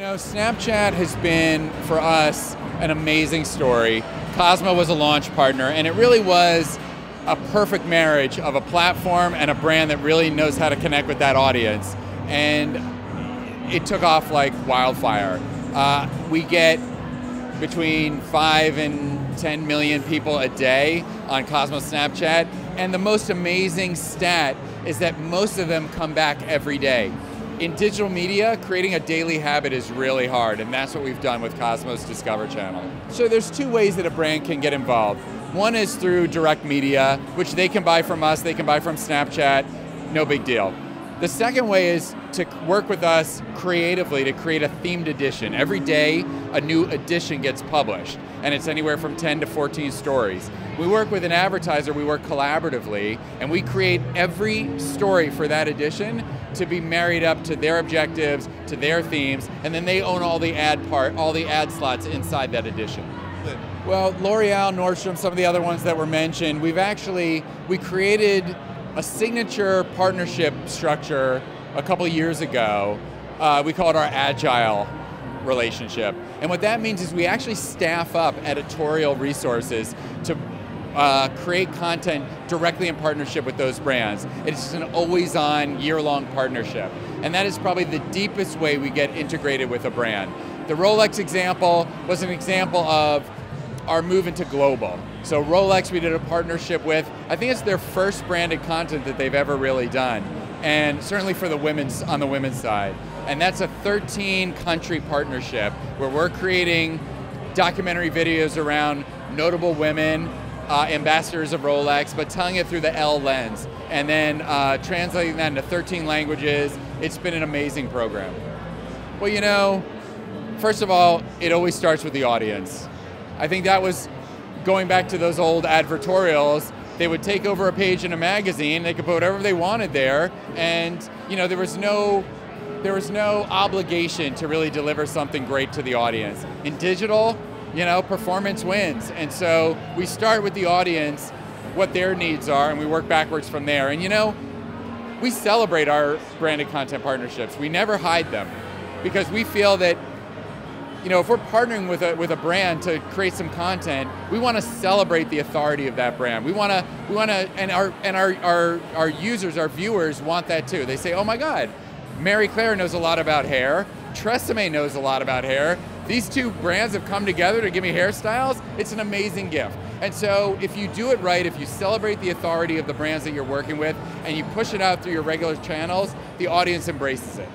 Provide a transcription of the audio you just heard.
Snapchat has been, for us, an amazing story. Cosmo was a launch partner, and it really was a perfect marriage of a platform and a brand that really knows how to connect with that audience. And it took off like wildfire. We get between 5 and 10 million people a day on Cosmo Snapchat, and the most amazing stat is that most of them come back every day. In digital media, creating a daily habit is really hard, and that's what we've done with Cosmo's Discover channel. So there's two ways that a brand can get involved. One is through direct media, which they can buy from us, they can buy from Snapchat, no big deal. The second way is to work with us creatively to create a themed edition. Every day, a new edition gets published, and it's anywhere from 10 to 14 stories. We work with an advertiser, we work collaboratively, and we create every story for that edition to be married up to their objectives, to their themes, and then they own all the ad slots inside that edition. Well, L'Oreal, Nordstrom, some of the other ones that were mentioned, we created a signature partnership structure a couple of years ago. We call it our Agile relationship. And what that means is we actually staff up editorial resources to create content directly in partnership with those brands. It's an always-on, year-long partnership. And that is probably the deepest way we get integrated with a brand. The Rolex example was an example of our move into global. So Rolex we did a partnership with, I think it's their first branded content that they've ever really done. And certainly for the on the women's side. And that's a 13-country partnership where we're creating documentary videos around notable women, ambassadors of Rolex, but telling it through the Elle lens, and then translating that into 13 languages. It's been an amazing program. Well, first of all, it always starts with the audience. I think that was going back to those old advertorials. They would take over a page in a magazine, they could put whatever they wanted there, and there was no obligation to really deliver something great to the audience. In digital, performance wins. And so we start with the audience, what their needs are, and we work backwards from there. And we celebrate our branded content partnerships. We never hide them because we feel that if we're partnering with a brand to create some content, we want to celebrate the authority of that brand. We want to, and our users, our viewers want that too. They say, oh my God, Mary Claire knows a lot about hair. Tresemme knows a lot about hair. These two brands have come together to give me hairstyles. It's an amazing gift. And so if you do it right, if you celebrate the authority of the brands that you're working with, and you push it out through your regular channels, the audience embraces it.